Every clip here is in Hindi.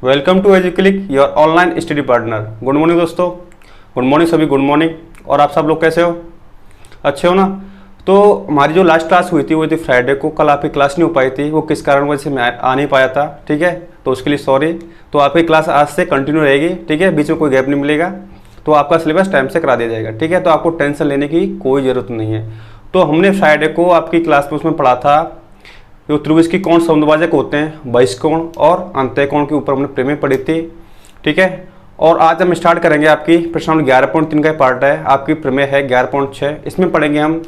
Welcome to Educlick your online study partner. Good morning दोस्तों, गुड मॉर्निंग सभी, गुड मॉर्निंग। और आप सब लोग कैसे हो? अच्छे हो ना? तो हमारी जो लास्ट क्लास हुई थी वो थी फ्राइडे को। कल आपकी क्लास नहीं हो पाई थी, वो किस कारणवश से मैं आ नहीं पाया था, ठीक है, तो उसके लिए सॉरी। तो आपकी क्लास आज से कंटिन्यू रहेगी, ठीक है, बीच में कोई गैप नहीं मिलेगा। तो आपका सिलेबस टाइम से करा दिया जाएगा, ठीक है। तो आपको टेंशन लेने की कोई ज़रूरत नहीं है। तो हमने फ्राइडे को आपकी क्लास में उसमें पढ़ा था जो त्रिभुज की कोण समुद्रभाजक होते हैं, बहिष्कोण और अंतःकोण के ऊपर हमने प्रमेय पढ़ी थी, ठीक है। और आज हम स्टार्ट करेंगे आपकी प्रश्नावली 11.3 का पार्ट है, आपकी प्रमेय है 11.6। इसमें पढ़ेंगे हम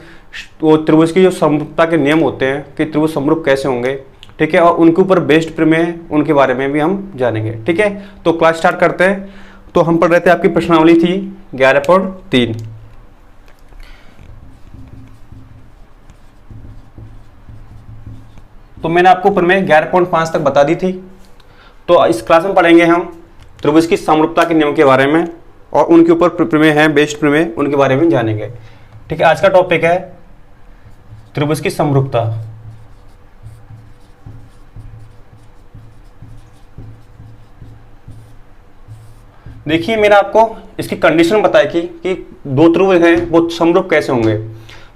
वो त्रिभुज की जो समरूपता के नियम होते हैं कि त्रिभुज समरूप कैसे होंगे, ठीक है, और उनके ऊपर बेस्ड प्रमेय उनके बारे में भी हम जानेंगे, ठीक है। तो क्लास स्टार्ट करते हैं। तो हम पढ़ रहे थे, आपकी प्रश्नावली थी 11.3। तो मैंने आपको प्रमेय 11.5 तक बता दी थी। तो इस क्लास में पढ़ेंगे हम त्रिभुज की समरूपता के नियम के बारे में और उनके ऊपर प्रमेय है, बेस्ड प्रमेय, उनके बारे में जानेंगे, ठीक है। आज का टॉपिक है त्रिभुज की समरूपता। देखिए, मैंने आपको इसकी कंडीशन बताई कि दो त्रिभुज हैं वो समरूप कैसे होंगे।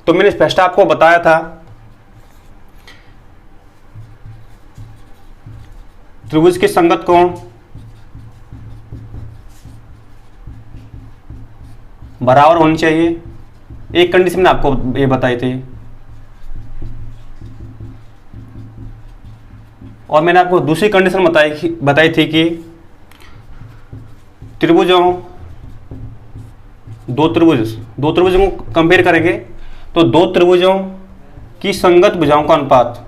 तो मैंने स्पष्ट आपको बताया था त्रिभुज के संगत कोण बराबर होनी चाहिए। एक कंडीशन मैंने आपको ये बताई थी, और मैंने आपको दूसरी कंडीशन बताई थी कि त्रिभुजों दो त्रिभुजों को कंपेयर करेंगे तो दो त्रिभुजों की संगत भुजाओं का अनुपात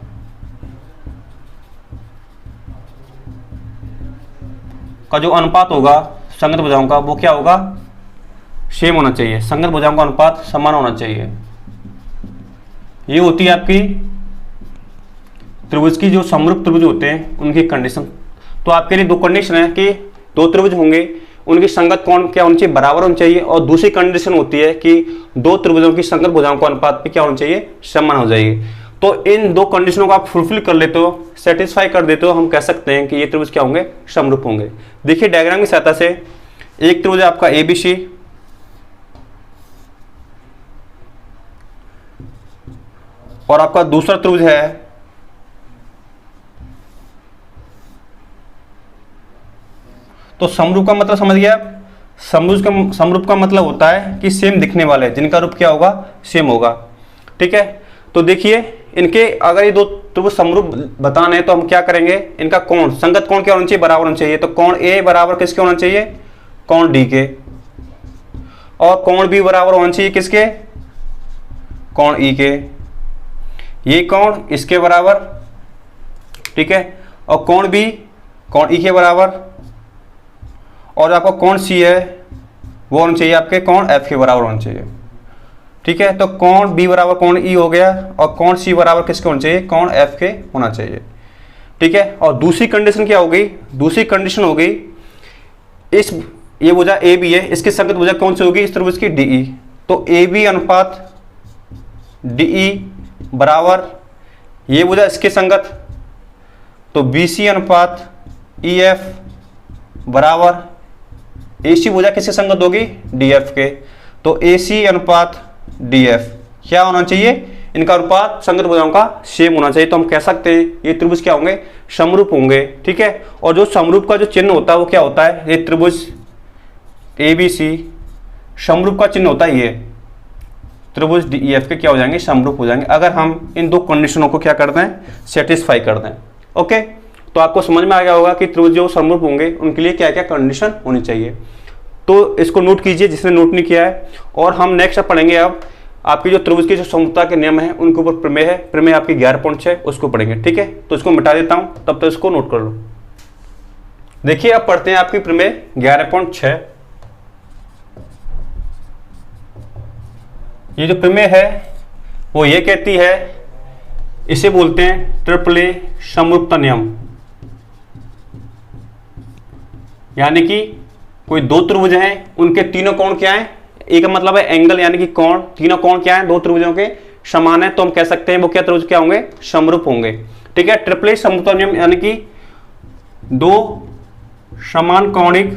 का जो अनुपात होगा संगत भुजाओं का, वो क्या होगा? सेम होना चाहिए। संगत भुजाओं का अनुपात समान होना चाहिए। ये होती है आपकी त्रिभुज की जो समरूप त्रिभुज होते हैं उनकी कंडीशन। तो आपके लिए दो कंडीशन है कि दो त्रिभुज होंगे, उनकी संगत कोण क्या होनी चाहिए? बराबर होनी चाहिए। और दूसरी कंडीशन होती है कि दो त्रिभुजों की संगत भुजाओं का अनुपात भी क्या होना चाहिए? समान हो जाएगी। तो इन दो कंडीशनों को आप फुलफिल कर लेते हो, सेटिस्फाई कर देते हो, हम कह सकते हैं कि ये त्रिभुज क्या होंगे? समरूप होंगे। देखिए डायग्राम की सहायता से, एक त्रिभुज आपका ABC और आपका दूसरा त्रिभुज है तो समरूप का मतलब समझ गया? समरूप का मतलब होता है कि सेम दिखने वाले, जिनका रूप क्या होगा? सेम होगा, ठीक है। तो देखिए इनके अगर ये दो त्रिभुज समरूप बताने हैं तो हम क्या करेंगे? इनका कोण, संगत कोण क्या होना चाहिए? बराबर होना चाहिए। तो कोण A बराबर किसके होना चाहिए? कोण D के। और कोण B बराबर होना चाहिए किसके? कोण E के। ये कोण इसके बराबर, ठीक है, और कोण B कोण E के बराबर। और आपका कोण C है वो होना चाहिए आपके कोण F के बराबर होना चाहिए, ठीक है। तो कोण B बराबर कोण E हो गया और कोण C बराबर किसके होना चाहिए? कोण F के होना चाहिए, ठीक है। और दूसरी कंडीशन क्या हो गई? दूसरी कंडीशन हो गई इस ये भुजा AB है, इसकी संगत भुजा कौन सी होगी? इस त्रिभुज की DE। तो AB अनुपात DE बराबर ये भुजा इसके संगत, तो BC अनुपात EF बराबर AC भुजा किसके संगत होगी? DF के। तो AC अनुपात DF क्या होना चाहिए? इनका अनुपात संगत भुजाओं का सेम होना चाहिए। तो हम कह सकते हैं ये त्रिभुज क्या होंगे? समरूप होंगे, ठीक है। और जो समरूप का जो चिन्ह होता है वो क्या होता है? ये त्रिभुज ABC समरूप का चिन्ह होता है, ये त्रिभुज DEF के क्या हो जाएंगे? समरूप हो जाएंगे, अगर हम इन दो कंडीशनों को क्या कर दें? सेटिस्फाई कर दें। ओके, तो आपको समझ में आ गया होगा कि त्रिभुज जो समरूप होंगे उनके लिए क्या क्या कंडीशन होनी चाहिए। तो इसको नोट कीजिए जिसने नोट नहीं किया है। और हम नेक्स्ट पढ़ेंगे अब आपकी जो त्रिभुज की जो समरूपता के नियम है उनके ऊपर प्रमेय है, प्रमेय आपकी 11.6, उसको पढ़ेंगे, ठीक है। तो इसको मिटा देता हूं, तब तक इसको नोट कर लो। देखिए अब पढ़ते हैं आपकी प्रमेय 11.6। ये जो प्रमेय है वो ये कहती है, इसे बोलते हैं ट्रिपल ए समरूपता नियम। यानी कि कोई दो त्रिभुज हैं, उनके तीनों कोण क्या हैं? एक मतलब है एंगल यानी कि कोण, तीनों कोण क्या है? दो त्रिभुजों के समान है, तो हम कह सकते हैं वो क्या त्रिभुज क्या होंगे? समरूप होंगे, ठीक है। ट्रिपल समरूपता नियम यानी कि दो समान कौणिक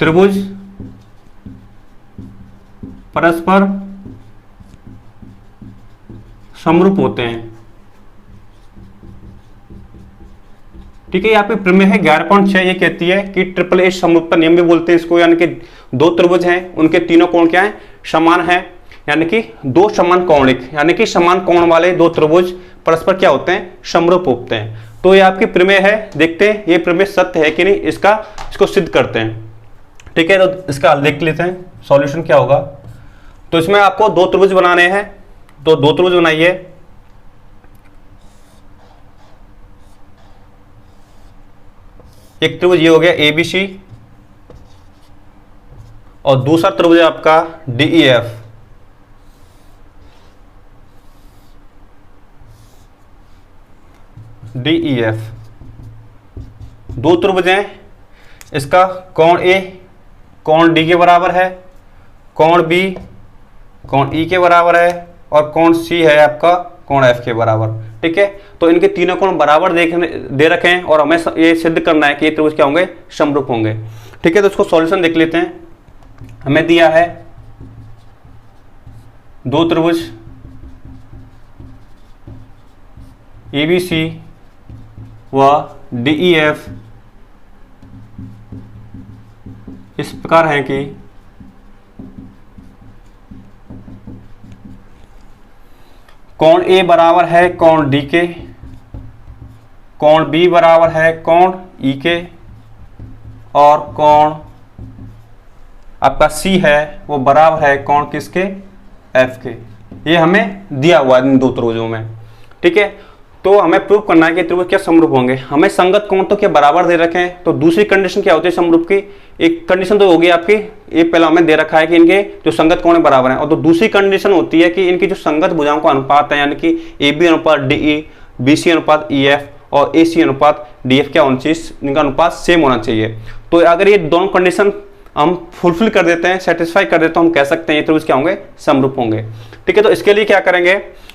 त्रिभुज परस्पर समरूप होते हैं। ठीक है, यहाँ पे प्रमेय है 11.6, ये कहती है कि ट्रिपल एच समरूपता नियम भी बोलते हैं इसको, यानी कि दो त्रिभुज हैं, उनके तीनों कोण क्या है, समान है, यानी कि दो समान कौणिक, यानी कि समान कोण वाले दो त्रिभुज परस्पर क्या होते हैं, समरूप होते हैं। तो ये आपकी प्रमेय है, देखते हैं ये प्रमेय सत्य है कि नहीं, इसको सिद्ध करते हैं। ठीक है, तो इसका हल देख लेते हैं, सॉल्यूशन क्या होगा। तो इसमें आपको दो त्रिभुज बनाने हैं, तो दो त्रिभुज बनाइए। एक त्रिभुज ये हो गया ABC और दूसरा त्रिभुज है आपका DEF। DEF दो त्रिभुज हैं, इसका कोण A कोण D के बराबर है, कोण B कोण E के बराबर है और कोण C है आपका कोण F के बराबर। ठीक है, तो इनके तीनों कोण बराबर दे रखे हैं और हमें ये सिद्ध करना है कि ये त्रिभुज क्या होंगे, समरूप होंगे। ठीक है, तो इसको सॉल्यूशन देख लेते हैं। हमें दिया है दो त्रिभुज ABC व DEF इस प्रकार है कि कोण A बराबर है कोण D के, कोण B बराबर है कोण E के और कोण आपका C है वो बराबर है कोण किसके, F के। ये हमें दिया हुआ है इन दो त्रिभुजों में। ठीक है, तो हमें प्रूव करना है कि त्रिभुज क्या समरूप होंगे। हमें संगत कोण तो क्या बराबर दे रखे हैं, तो दूसरी कंडीशन क्या होती है समरूप की, एक कंडीशन तो होगी आपकी, ये पहला हमें दे रखा है कि इनके जो संगत कोण बराबर हैं, और तो दूसरी कंडीशन होती है कि इनकी जो संगत भुजाओं का अनुपात है, यानी कि AB अनुपात DE, BC अनुपात EF और AC अनुपात DF क्या होना चाहिए, इनका अनुपात सेम होना चाहिए। तो अगर ये दोनों कंडीशन हम फुलफिल कर देते हैं, सेटिस्फाई कर देते हैं, तो हम कह सकते हैं ये त्रिभुज क्या होंगे, समरूप होंगे। ठीक है, तो इसके लिए क्या करेंगे,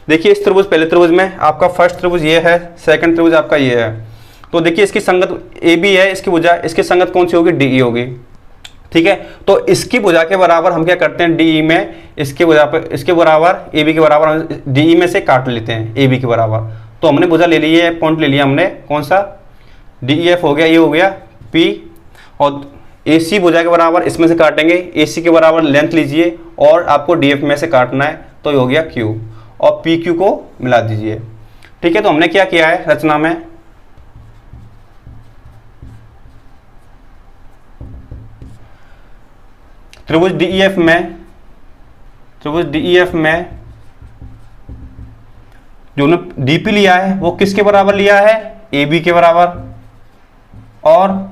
देखिए इस त्रिभुज, पहले त्रिभुज में आपका फर्स्ट त्रिभुज ये है, सेकंड त्रिभुज आपका ये है। तो देखिए इसकी संगत AB है, इसकी भुजा, इसकी संगत कौन सी होगी, DE होगी। ठीक है, तो इसकी भुजा के बराबर हम क्या करते हैं, DE में इसके भुजा पर, इसके बराबर AB के बराबर हम DE में से काट लेते हैं AB के बराबर। तो हमने भुजा ले ली है, पॉइंट ले लिया हमने, कौन सा, DEF हो गया, ये हो गया P, और AC भुजा के बराबर इसमें से काटेंगे, AC के बराबर लेंथ लीजिए और आपको DF में से काटना है, तो ये हो गया Q, और PQ को मिला दीजिए। ठीक है, तो हमने क्या किया है रचना में, त्रिभुज DEF में जो हमने DP लिया है वो किसके बराबर लिया है, AB के बराबर, और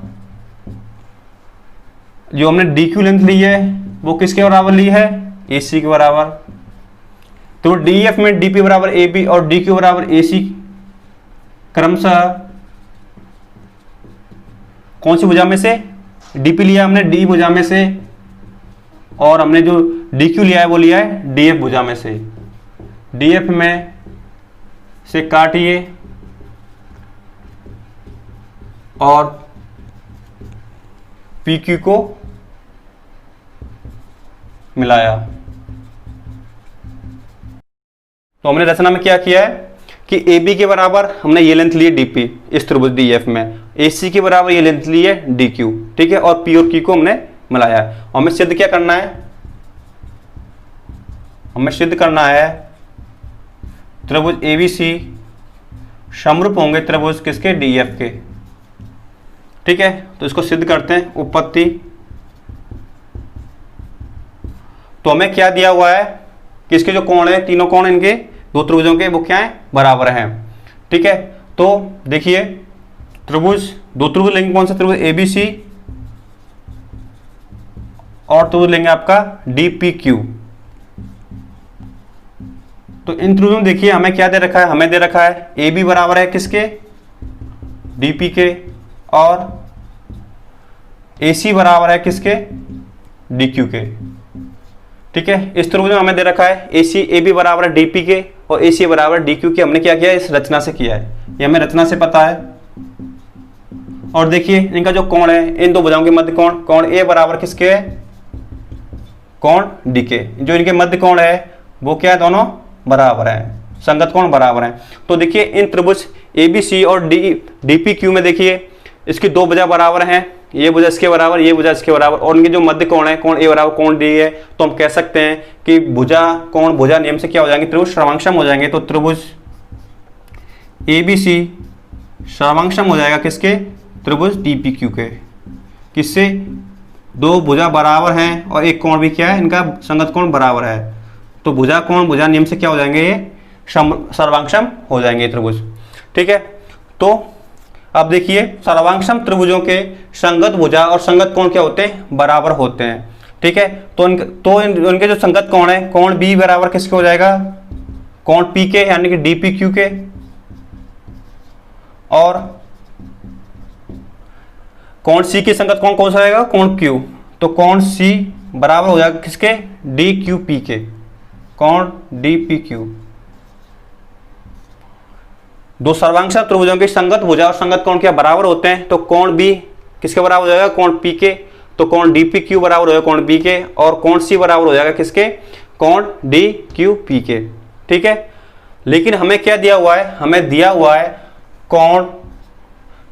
जो हमने DQ लेंथ ली है वो किसके बराबर ली है, AC के बराबर। तो DEF में DP बराबर AB और DQ बराबर AC क्रमशः कौन सी भुजा में से, DP लिया हमने D भुजा में से, और हमने जो DQ लिया है वो लिया है DF भुजा में से। DF में से काटिए और PQ को मिलाया। तो हमने रचना में क्या किया है कि AB के बराबर हमने ये लेंथ ली है DP इस त्रिभुज DF में, AC के बराबर ये लेंथ ली है DQ। ठीक है, और P और Q को हमने मिलाया है। हमें सिद्ध क्या करना है, हमें सिद्ध करना है त्रिभुज ABC समरूप होंगे त्रिभुज किसके, DF के। ठीक है, तो इसको सिद्ध करते हैं, उत्पत्ति। तो हमें क्या दिया हुआ है कि इसके जो कोण है, तीनों कोण इनके दो त्रिभुजों के वो क्या है, बराबर हैं। ठीक है, तो देखिए त्रिभुज, दो त्रिभुज लेंगे, कौन सा त्रिभुज, ABC, और त्रिभुज लेंगे आपका DPQ। तो इन त्रिभुजों में देखिए हमें क्या दे रखा है, हमें दे रखा है AB बराबर है किसके, DP के, और AC बराबर है किसके, DQ के। ठीक है, इस त्रिभुज में हमें दे रखा है AB बराबर है DP के और AC बराबर DQ के। हमने क्या किया, इस रचना से किया है, ये हमें रचना से पता है। और देखिए इनका जो कोण है, इन दो भुजाओं के मध्य कोण, कोण ए बराबर किसके है, कोण डी के। जो इनके मध्य कोण है वो क्या है, दोनों बराबर है, संगत कोण बराबर है। तो देखिए इन त्रिभुज एबीसी और डीपीक्यू में देखिए इसकी दो भुजा बराबर हैं, ये भुजा इसके बराबर, ये भुजा इसके बराबर, और इनके जो मध्य कोण है, कोण ए बराबर कोण डी है, तो हम कह सकते हैं कि भुजा कोण भुजा नियम से क्या हो जाएंगे, त्रिभुज सर्वांगसम हो जाएंगे। तो त्रिभुज एबीसी सर्वांगसम हो जाएगा किसके, त्रिभुज डीपीक्यू के। किससे, दो भुजा बराबर हैं और एक कोण भी क्या है, इनका संगत कोण बराबर है, तो भुजा कोण भुजा नियम से क्या हो जाएंगे, ये सर्वांगसम हो जाएंगे त्रिभुज। ठीक है, तो अब देखिए सर्वांगसम त्रिभुजों के संगत भुजा और संगत कोण क्या होते हैं, बराबर होते हैं। ठीक है, तो उनके जो संगत कोण है, कोण बी बराबर किसके हो जाएगा, कोण पी के यानी कि डीपीक्यू के, और कोण सी के संगत कोण कौन सा रहेगा, कोण क्यू, तो कोण सी बराबर हो जाएगा किसके, डी क्यू पी के, कोण डी पी क्यू। दो सर्वांगसम त्रिभुजों की संगत भुजा और संगत कोण क्या बराबर होते हैं, तो कोण बी किसके बराबर हो जाएगा, कोण पी के, तो कोण डी पी क्यू बराबर हो जाएगा कोण बी के, और कोण सी बराबर हो जाएगा किसके, कोण डी क्यू पी के। ठीक है, लेकिन हमें क्या दिया हुआ है, हमें दिया हुआ है कोण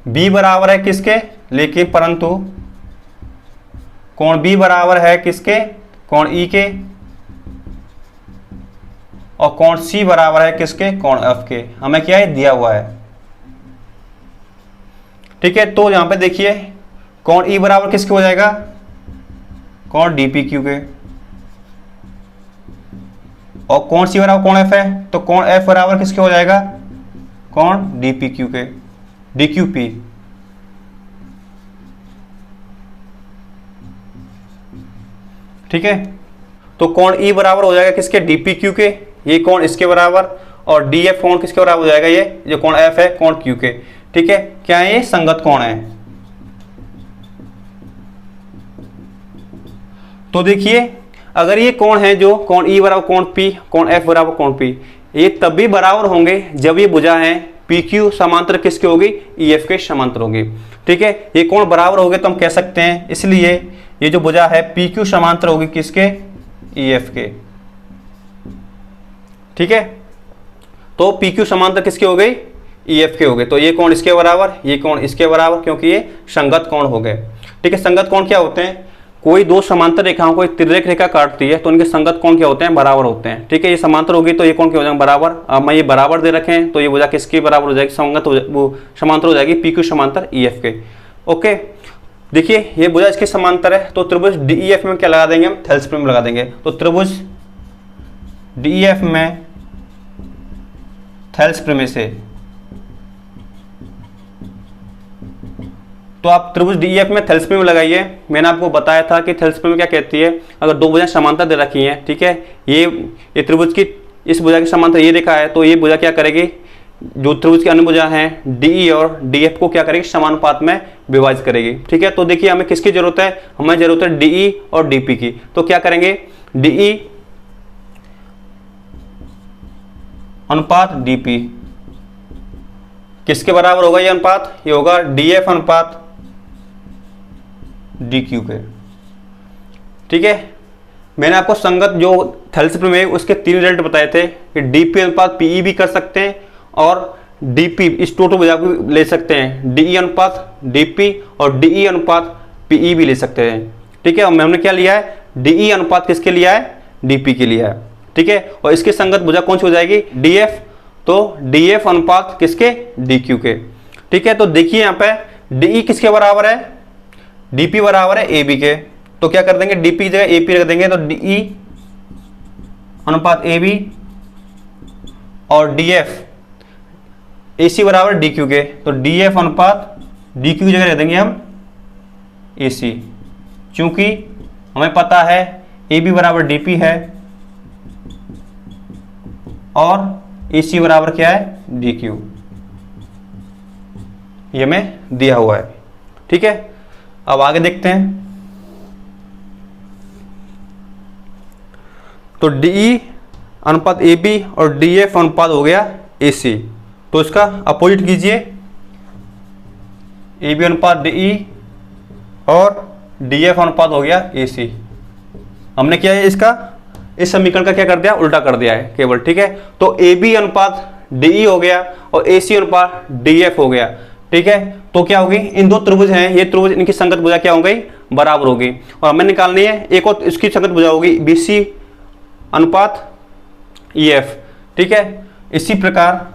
बी बराबर है किसके, लेकिन परंतु कोण बी बराबर है किसके, कोण ई के, और कोण सी बराबर है किसके, कोण एफ के। हमें क्या है दिया हुआ है। ठीक है, तो यहां पे देखिए कोण ई बराबर किसके हो जाएगा, कोण डीपीक्यू के, और कोण सी बराबर कोण एफ है, तो कोण एफ बराबर किसके हो जाएगा, कोण डीपीक्यू के, डीक्यूपी। ठीक है, तो कोण ई बराबर हो जाएगा किसके, डीपीक्यू के, ये कोण इसके बराबर, और डी एफ कोण किसके बराबर हो जाएगा, ये जो कोण एफ है कोण क्यू के। ठीक है, क्या है, ये संगत कोण है। तो देखिए अगर ये कोण है जो कोण ई बराबर कोण पी, कोण एफ बराबर कोण पी, ये तभी बराबर होंगे जब ये भुजा है पी क्यू समांतर किसके होगी, ई एफ के समांतर होगी। ठीक है, ये कोण बराबर हो गए तो हम कह सकते हैं, इसलिए ये जो भुजा है पी क्यू समांतर होगी किसके, ई एफ के। ठीक है, तो पी क्यू समांतर किसके हो गई, ई एफ के हो गए, तो ये कोण इसके बराबर, ये कोण इसके बराबर, क्योंकि ये संगत कोण हो गए। ठीक है, संगत कोण क्या होते हैं, कोई दो समांतर रेखाओं को एक तिर्यक रेखा काटती है तो उनके संगत कोण क्या होते हैं, बराबर होते हैं। ठीक है, ये समांतर होगी तो ये कोण क्या हो जाएगा, बराबर। अब मैं ये बराबर दे रखे हैं तो ये भुजा किसकी बराबर हो जाएगी, संगत वो समांतर हो जाएगी पी क्यू समांतर ई एफ के। ओके, देखिए ये भुजा इसके समांतर है, तो त्रिभुज डी ई एफ में क्या लगा देंगे, हम थेल्स प्रमेय लगा देंगे। तो त्रिभुज डी ई एफ में थेल्स प्रमेय से, तो आप त्रिभुज डीईएफ में थेल्स प्रमेय लगाइए। मैंने आपको बताया था कि थेल्स प्रमेय क्या कहती है, अगर दो भुजाएं समांतर दे रखी हैं, ठीक है, ये त्रिभुज की इस भुजा की समांतर ये रेखा है, तो ये भुजा क्या करेगी, जो त्रिभुज की अन्य भुजा हैं डीई और डीएफ को क्या करेगी, समानुपात में विभाजित करेगी। ठीक है, तो देखिए हमें किसकी जरूरत है, हमें जरूरत है डीई और डीपी की। तो क्या करेंगे, डीई अनुपात डीपी किसके बराबर होगा, ये अनुपात, ये होगा डीएफ अनुपात डीक्यू के। ठीक है, मैंने आपको संगत जो थेल्स प्रमेय उसके तीन रिजल्ट बताए थे कि डीपी अनुपात पीई भी कर सकते हैं और डीपी इस टोटल भुजा को ले सकते हैं, डीई अनुपात डीपी और डीई अनुपात पीई भी ले सकते हैं। ठीक है, और हमने क्या लिया है, डीई अनुपात किसके लिया है, डीपी के लिया है। ठीक है, और इसके संगत भुजा कौन सी हो जाएगी, डीएफ, तो डीएफ अनुपात किसके, डीक्यू के। ठीक है, तो देखिए यहां पे डीई किसके बराबर है, डीपी बराबर है एबी के, तो क्या कर देंगे, डीपी की जगह एपी रख देंगे, तो डीई अनुपात एबी और डीएफ एसी बराबर डीक्यू के, तो डीएफ अनुपात डीक्यू की जगह रख देंगे हम एसी, क्योंकि हमें पता है एबी बराबर डीपी है और एसी बराबर क्या है, डीक्यू, ये हमें दिया हुआ है। ठीक है, अब आगे देखते हैं। तो डीई अनुपात एबी और डीएफ अनुपात हो गया एसी, तो इसका अपोजिट कीजिए, ए बी अनुपात डी ई और डी एफ अनुपात हो गया ए सी। हमने क्या है इसका, इस समीकरण का क्या कर दिया, उल्टा कर दिया है केवल, ठीक है। तो ए बी अनुपात डी ई हो गया और ए सी अनुपात डी एफ हो गया, ठीक है। तो क्या होगी, इन दो त्रिभुज हैं, ये त्रिभुज, इनकी संगत भुजा क्या हो गई, बराबर होगी। और हमें निकालनी है एक और इसकी संगत भुजा होगी बी सी अनुपात ई एफ, ठीक है। इसी प्रकार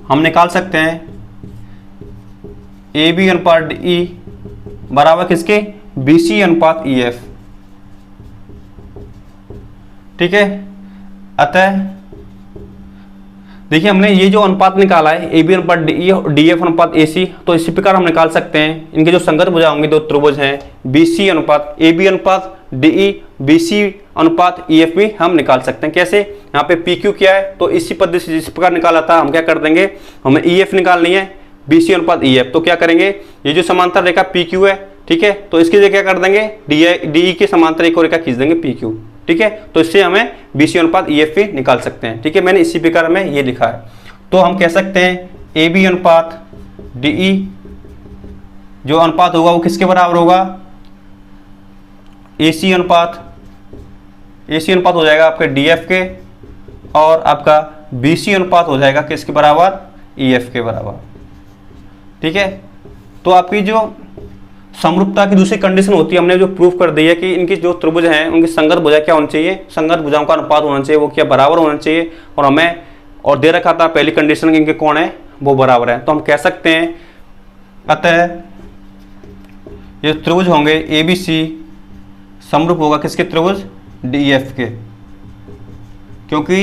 हम निकाल सकते हैं ए बी अनुपात डी ई बराबर किसके, बी सी अनुपात ई एफ, ठीक है। अतः देखिए हमने ये जो अनुपात निकाला है ए बी अनुपात डी ई और डी एफ अनुपात ए सी, तो इसी प्रकार हम निकाल सकते हैं इनके जो संगत भुजा होंगे दो त्रिभुज हैं, बी सी अनुपात ए बी अनुपात डी ई, बी सी अनुपात ई एफ भी हम निकाल सकते हैं। कैसे, यहाँ पे पी क्यू क्या है, तो इसी पद्धति से जिस प्रकार निकाला था हम क्या कर देंगे, हमें ई एफ निकालनी है, बी सी अनुपात ई एफ। तो क्या करेंगे, ये जो समांतर रेखा पी क्यू है, ठीक है, तो इसकी जगह क्या कर देंगे, डी ई के समांतर एक और रेखा खींच देंगे पी क्यू, ठीक है। तो इससे हमें बी सी अनुपात ई एफ भी निकाल सकते हैं, ठीक है। मैंने इसी प्रकार में ये लिखा है। तो हम कह सकते हैं ए बी अनुपात डी ई जो अनुपात होगा वो किसके बराबर होगा, ए सी अनुपात हो जाएगा आपके डी एफ के, और आपका बी सी अनुपात हो जाएगा किसके बराबर, ई एफ के बराबर, ठीक है। तो आपकी जो समरूपता की दूसरी कंडीशन होती है, हमने जो प्रूफ कर दी है कि इनकी जो त्रिभुज हैं उनकी संगत भुजा क्या होनी चाहिए, संगत भुजाओं का अनुपात होना चाहिए, वो क्या बराबर होना चाहिए। और हमें और दे रखा था पहली कंडीशन कि इनके कोण है वो बराबर है। तो हम कह सकते हैं अतः ये त्रिभुज होंगे ए बी सी समरूप होगा किसके, त्रिभुज डी एफ के, क्योंकि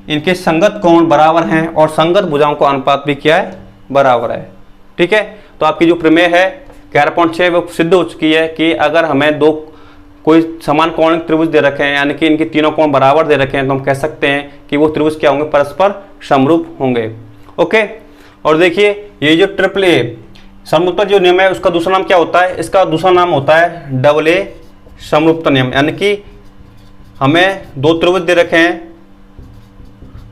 इनके संगत कोण बराबर हैं और संगत भुजाओं का अनुपात भी क्या है, बराबर है, ठीक है। तो आपकी जो प्रमेय है 11.6 वो सिद्ध हो चुकी है कि अगर हमें दो कोई समान कोणिक त्रिभुज दे रखे हैं, यानी कि इनके तीनों कोण बराबर दे रखे हैं, तो हम कह सकते हैं कि वो त्रिभुज क्या होंगे, परस्पर समरूप होंगे, ओके। और देखिए ये जो ट्रिपल ए समरूपता जो नियम है उसका दूसरा नाम क्या होता है, इसका दूसरा नाम होता है डबल ए समरूपता नियम। यानी कि हमें दो त्रिभुज दे रखे हैं,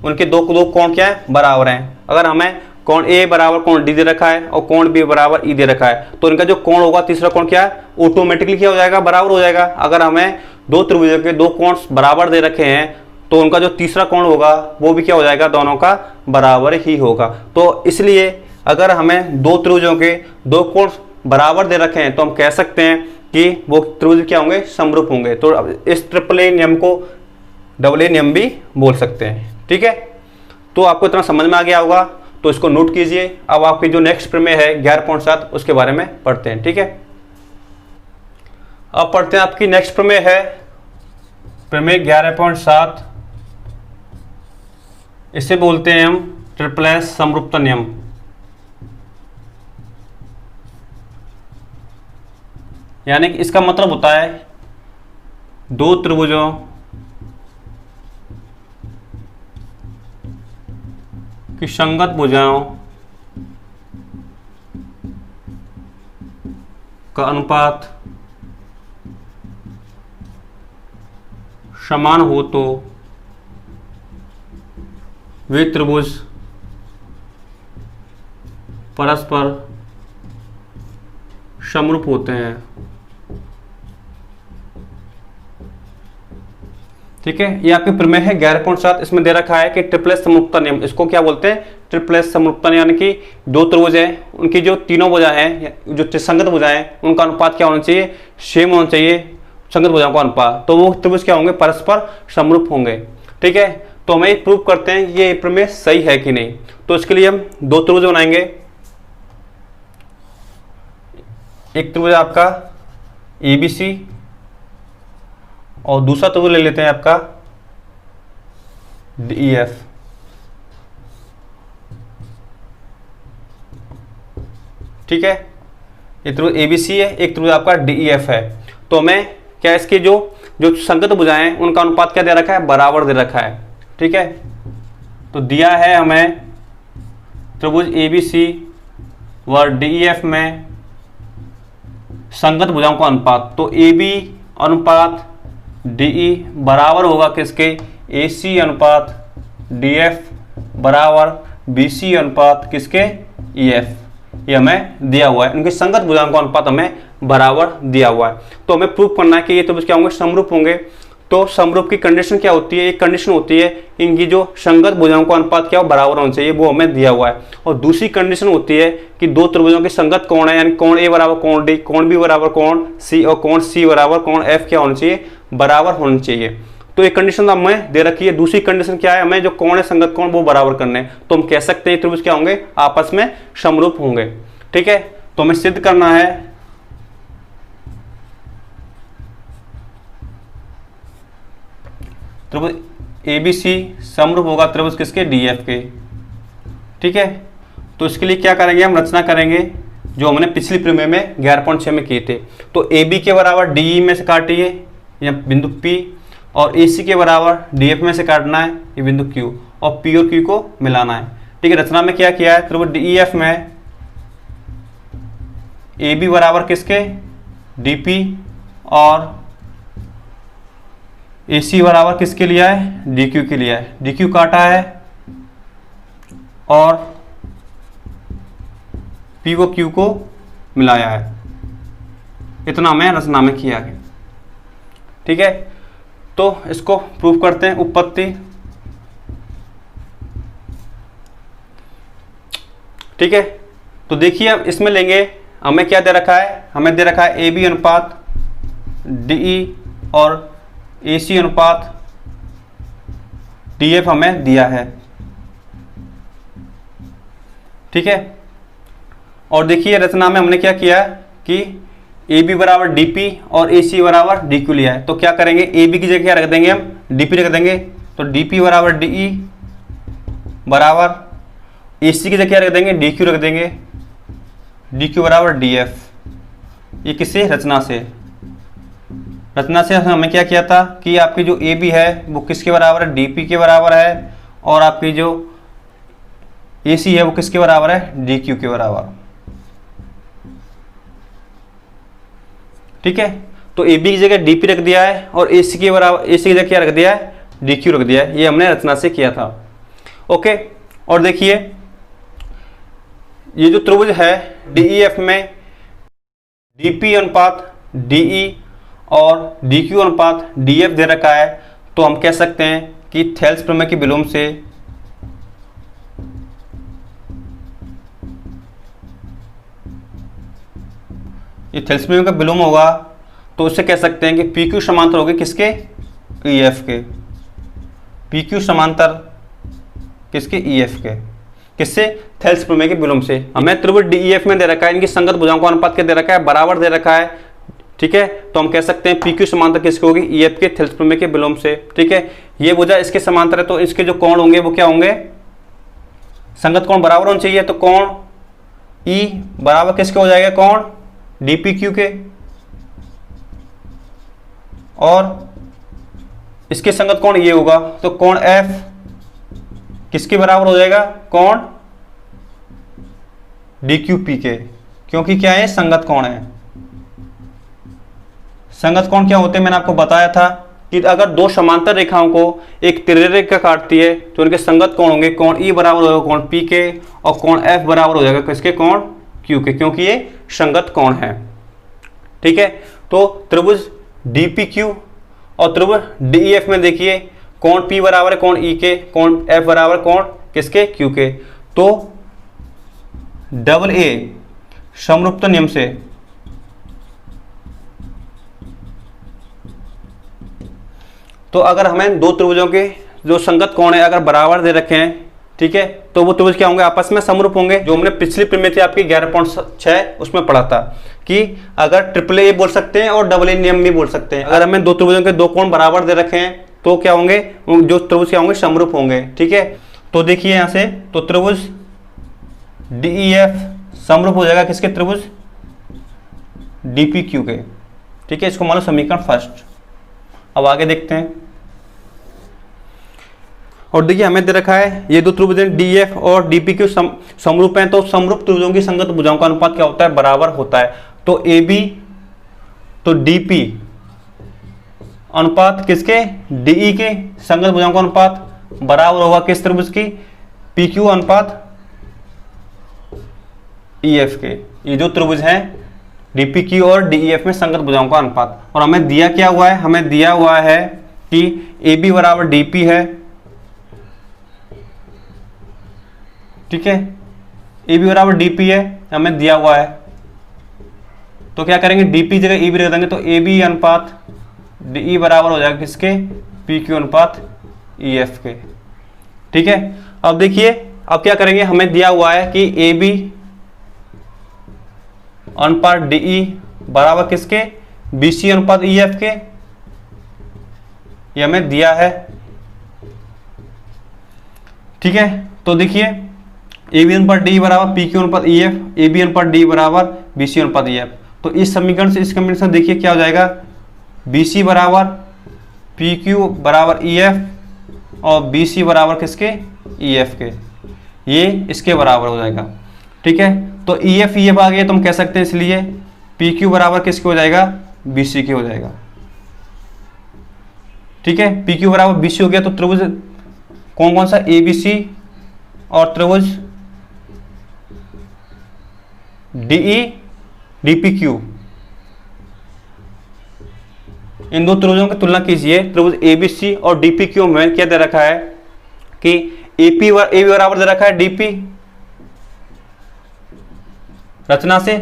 उनके दो कोण क्या है, बराबर हैं। अगर हमें कोण ए बराबर कोण डी दे रखा है और कोण बी बराबर ई दे रखा है, तो इनका जो कोण होगा तीसरा कोण क्या है, ऑटोमेटिकली क्या हो जाएगा, बराबर हो जाएगा। अगर हमें दो त्रिभुजों के दो कोण बराबर दे रखे हैं तो उनका जो तीसरा कोण होगा वो भी क्या हो जाएगा, दोनों का बराबर ही होगा। तो इसलिए अगर हमें दो त्रिभुजों के दो कोण बराबर दे रखे हैं तो हम कह सकते हैं कि वो त्रिभुज क्या होंगे, समरूप होंगे। तो इस ट्रिपल ए नियम को डबल ए नियम भी बोल सकते हैं, ठीक है। तो आपको इतना समझ में आ गया होगा, तो इसको नोट कीजिए। अब आपकी जो नेक्स्ट प्रमेय है 11.7 उसके बारे में पढ़ते हैं, ठीक है। अब पढ़ते हैं आपकी नेक्स्ट प्रमेय है प्रमेय 11.7, इसे बोलते हैं हम ट्रिपल एस समरूपता नियम। यानी कि इसका मतलब होता है दो त्रिभुजों की संगत भुजाओं का अनुपात समान हो तो वे त्रिभुज परस्पर समरूप होते हैं, ठीक है। ये आपके प्रमेय है 11.7। इसमें दे रखा है कि ट्रिपलेस समरूपता नियम, इसको क्या बोलते हैं, ट्रिपलेस समरूपता नियम। यानी कि दो त्रिभुज हैं, उनकी जो तीनों भुजा हैं, जो संगत भुजा हैं, उनका अनुपात क्या होना चाहिए, सेम होना चाहिए संगत भुजाओं का अनुपात। तो वो त्रिभुज क्या होंगे, परस्पर समरूप होंगे, ठीक है। तो हमें प्रूव करते हैं ये प्रमेय सही है कि नहीं। तो इसके लिए हम दो त्रिभुज बनाएंगे। एक त्रिभुज आपका ABC और दूसरा त्रिभुज ले लेते हैं आपका DEF। ठीक है, ये त्रिभुज ABC है, एक त्रिभुज आपका DEF है। तो हमें क्या इसके जो संगत भुजाएं हैं उनका अनुपात क्या दे रखा है, बराबर दे रखा है, ठीक है। तो दिया है हमें त्रिभुज ABC व DEF में संगत भुजाओं का अनुपात। तो AB अनुपात DE बराबर होगा किसके, AC अनुपात DF बराबर BC अनुपात किसके, EF। ये हमें दिया हुआ है, उनकी संगत भुजाओं का अनुपात हमें बराबर दिया हुआ है। तो हमें प्रूव करना है कि ये त्रिभुज क्या होंगे, समरूप होंगे। तो समरूप की कंडीशन क्या होती है, एक कंडीशन होती है इनकी जो संगत भुजाओं का अनुपात क्या हो, बराबर होना चाहिए, वो हमें दिया हुआ है। और दूसरी कंडीशन होती है कि दो त्रिभुजों की संगत कोण है, यानी कोण ए बराबर कोण डी, कोण बी बराबर कोण सी और कोण सी बराबर कोण एफ क्या होना चाहिए, बराबर होना चाहिए। तो एक कंडीशन हमें दे रखी है। दूसरी कंडीशन क्या है, हमें जो कोण है संगत कोण वो बराबर करने हैं। तो हम कह सकते हैं त्रिभुज क्या होंगे, आपस में समरूप होंगे। ठीक है, तो हमें सिद्ध करना है त्रिभुज एबीसी समरूप होगा त्रिभुज किसके, डीएफ के। ठीक है, तो इसके लिए क्या करेंगे, हम रचना करेंगे जो हमने पिछली प्रमेय में 11.6 में किए थे। तो AB के बराबर DE में से काटिए या बिंदु P, और AC के बराबर DF में से काटना है ये बिंदु Q, और P और Q को मिलाना है। ठीक है, रचना में क्या किया है, त्रिभुज DEF में AB बराबर किसके, DP, और AC बराबर किसके लिया है, DQ के लिया है। DQ काटा है और P को Q को मिलाया है। इतना हमें रचना में किया है। ठीक है, तो इसको प्रूफ करते हैं। उत्पत्ति, ठीक है, तो देखिए अब इसमें लेंगे, हमें क्या दे रखा है, हमें दे रखा है AB अनुपात DE और AC अनुपात DF हमें दिया है। ठीक है, और देखिए रचना में हमने क्या किया कि AB बराबर DP और AC बराबर DQ लिया है। तो क्या करेंगे, AB की जगह क्या रख देंगे, हम DP रख देंगे। तो DP बराबर DE बराबर AC की जगह क्या रख देंगे, DQ रख देंगे, DQ बराबर DF। ये किससे, रचना से। रचना से हमें क्या किया था कि आपकी जो AB है वो किसके बराबर है, DP के बराबर है, और आपकी जो AC है वो किसके बराबर है, DQ के बराबर। ठीक है, तो AB की जगह DP रख दिया है और AC के बराबर, AC की जगह क्या रख दिया है, DQ रख दिया है। ये हमने रचना से किया था। ओके, और देखिए ये जो त्रिभुज है DEF में DP अनुपात DE और DQ अनुपात DF दे रखा है। तो हम कह सकते हैं कि थेल्स प्रमेय के विलोम से ये थेल्स प्रमेय का विलोम होगा, तो उससे कह सकते हैं कि PQ समांतर होगी किसके, EF के। PQ समांतर किसके, EF के। किससे, थेल्स प्रमेय के विलोम से। हमें त्रिभुज DEF में दे रखा है, इनकी संगत भुजाओं का अनुपात क्या दे रखा है, बराबर दे रखा है। ठीक है, तो हम कह सकते हैं PQ समांतर किसके होगी, EF के थेल्स प्रमेय के विलोम से। ठीक है, ये भुजा इसके समांतर है, तो इसके जो कोण होंगे वो क्या होंगे, संगत कोण बराबर होना चाहिए। तो कोण E बराबर किसके हो जाएगा, कोण DPQ के, और इसके संगत कोण ये होगा। तो कोण F किसके बराबर हो जाएगा, कोण DQP के, क्योंकि क्या है, संगत कोण है। संगत कोण क्या होते हैं, मैंने आपको बताया था कि अगर दो समांतर रेखाओं को एक तिर्यरेखा काटती है तो उनके संगत कोण होंगे, कोण E बराबर होगा कोण P के, और कोण F बराबर हो जाएगा किसके, कोण Q के, क्योंकि ये संगत कोण है। ठीक है, तो त्रिभुज DPQ और त्रिभुज DEF में देखिए कोण P बराबर है कोण E के, कोण F बराबर कोण किसके, Q के। तो AA समरूपता नियम से तो अगर हमें दो त्रिभुजों के जो संगत कोण है अगर बराबर दे रखे हैं, ठीक है, तो वो त्रिभुज क्या होंगे, आपस में समरूप होंगे। जो हमने पिछली प्रमेय थी आपकी 11.6 उसमें पढ़ा था कि अगर AAA बोल सकते हैं और AA नियम भी बोल सकते हैं। अगर हमें दो त्रिभुजों के दो कोण बराबर दे रखे हैं तो क्या होंगे, जो त्रिभुज क्या होंगे, समरूप होंगे। ठीक है, तो देखिए यहां से, तो त्रिभुज DEF समरूप हो जाएगा किसके, त्रिभुज DPQ के। ठीक है, इसको मान लो समीकरण फर्स्ट। अब आगे देखते हैं, और देखिए हमें दे रखा है ये दो त्रिभुज DEF और DPQ समरूप हैं। तो समरूप त्रिभुजों की संगत भुजाओं का अनुपात क्या होता है, बराबर होता है। तो AB तो DP अनुपात किसके, DE के संगत भुजाओं का अनुपात बराबर होगा किस त्रिभुज की, PQ अनुपात ई एफ के। ये जो त्रिभुज हैं डीपी क्यू और डीईएफ में संगत भुजाओं का अनुपात। और हमें दिया क्या हुआ है, हमें दिया हुआ है कि ए बी बराबर डीपी है, ठीक है, ए बी बराबर डीपी है, हमें दिया हुआ है। तो क्या करेंगे, डीपी जगह ई बी रख देंगे, तो ए बी अनुपात डी बराबर हो जाएगा किसके, पी क्यू अनुपात ई एफ के, ठीक है। अब देखिए, अब क्या करेंगे, हमें दिया हुआ है कि ए बी अनुपात डी बराबर किसके, बी सी अनुपात ई एफ के, ये हमें दिया है, ठीक है। तो देखिए ए बी अनुपात डी बराबर पी क्यू अनुपात ई एफ, ए बी अनुपात डी बराबर बी सी अनुपात ई एफ। तो इस समीकरण से इस कॉम्बिनेशन देखिए क्या हो जाएगा, बी सी बराबर पी क्यू बराबर ई एफ और बी सी बराबर किसके, ई एफ के, ये इसके बराबर हो जाएगा, ठीक है। तो ई एफ आ गया, तो हम कह सकते हैं इसलिए पी क्यू बराबर किसके हो जाएगा, बी सी के हो जाएगा, ठीक है। पी क्यू बराबर बी सी हो गया, तो त्रिभुज कौन कौन सा, ए बी सी और त्रिभुज डीई डीपी क्यू, इन दो त्रिभुजों की तुलना कीजिए। त्रिभुज एबीसी और डीपी क्यू में क्या दे रखा है कि ए बी बराबर दे रखा है डीपी रचना से,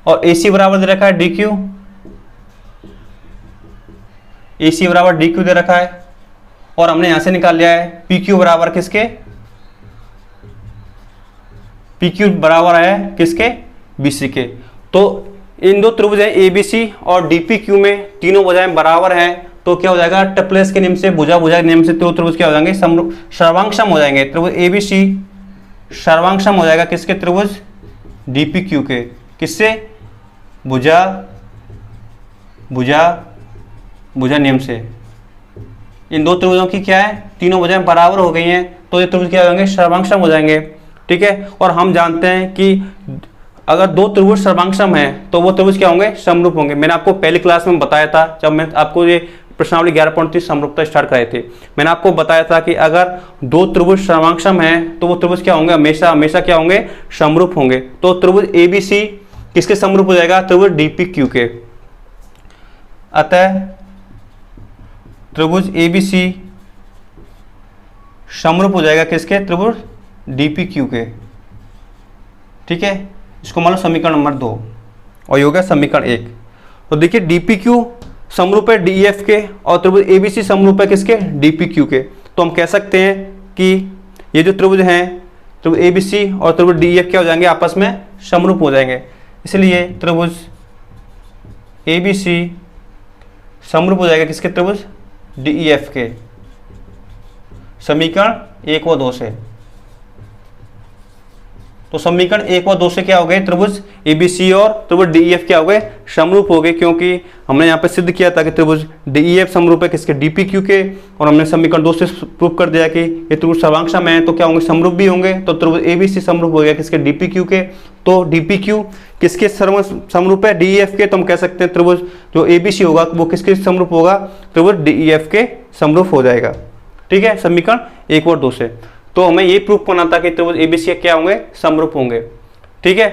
और एसी बराबर दे रखा है डी क्यू, एसी बराबर डी क्यू दे रखा है, और हमने यहां से निकाल लिया है पी क्यू बराबर किसके, पी क्यू बराबर है किसके, बीसी के। तो इन दो त्रिभुज है एबीसी और डीपी क्यू में तीनों भुजाएं बराबर हैं, तो क्या हो जाएगा, टप्लेस के नियम से, भुजा भुजा के नियम से तो त्रिभुज क्या हो जाएंगे, सर्वांगसम हो जाएंगे। त्रिभुज एबीसी सर्वांगसम हो जाएगा किसके, त्रिभुज डीपी क्यू के, किससे, भुजा भुजा भुजा नियम से। इन दो त्रिभुजों की क्या है, तीनों भुजाएं बराबर हो गई हैं, तो ये त्रिभुज क्या हो जाएंगे, सर्वांगसम हो जाएंगे, ठीक है। और हम जानते हैं कि अगर दो त्रिभुज सर्वांगसम है तो वो त्रिभुज क्या होंगे, समरूप होंगे। मैंने आपको पहली क्लास में बताया था, जब मैं आपको ये प्रश्नावली 11.30 समरूपता स्टार्ट कराए थे, मैंने आपको बताया था कि अगर दो त्रिभुज सर्वांगसम है तो वो त्रिभुज क्या होंगे, हमेशा हमेशा क्या होंगे, समरूप होंगे। तो त्रिभुज एबीसी किसके समरूप हो जाएगा, त्रिभुज डीपी क्यू के। अतः त्रिभुज एबीसी समरूप हो जाएगा किसके, त्रिभुज डीपी क्यू के, ठीक है। इसको मान लो समीकरण नंबर 2 और ये हो गया समीकरण 1। तो देखिए डीपी क्यू समरूप है डीईएफ के और त्रिभुज एबीसी समरूप है किसके, डीपी क्यू के। तो हम कह सकते हैं कि ये जो त्रिभुज हैं, त्रिभुज एबीसी और त्रिभुज डीईएफ क्या हो जाएंगे, आपस में समरूप हो जाएंगे। इसलिए त्रिभुज एबीसी समरूप हो जाएगा किसके, त्रिभुज डीईएफ के, समीकरण 1 व 2 से। तो समीकरण 1 व 2 से क्या हो गए, त्रिभुज एबीसी और त्रिभुज डीईएफ क्या हो गए, समरूप हो गए, क्योंकि हमने यहाँ पे सिद्ध किया था कि त्रिभुज डीईएफ समरूप है किसके, डीपी क्यू के, और हमने समीकरण 2 से प्रूव कर दिया कि ये त्रिभुज सर्वांगसम है तो क्या होंगे, समरूप भी होंगे। तो त्रिभुज एबीसी समरूप हो गया किसके, डीपी क्यू के। तो डीपी क्यू किसके समरूप है, डीईएफ के। तो हम कह सकते हैं त्रिभुज जो एबीसी होगा वो किसके समरूप होगा, त्रिभुज डीईएफ के समरूप हो जाएगा, ठीक है, समीकरण 1 और 2 से। तो हमें ये प्रूफ करना था कि त्रिभुज एबीसी क्या होंगे, समरूप होंगे, ठीक है।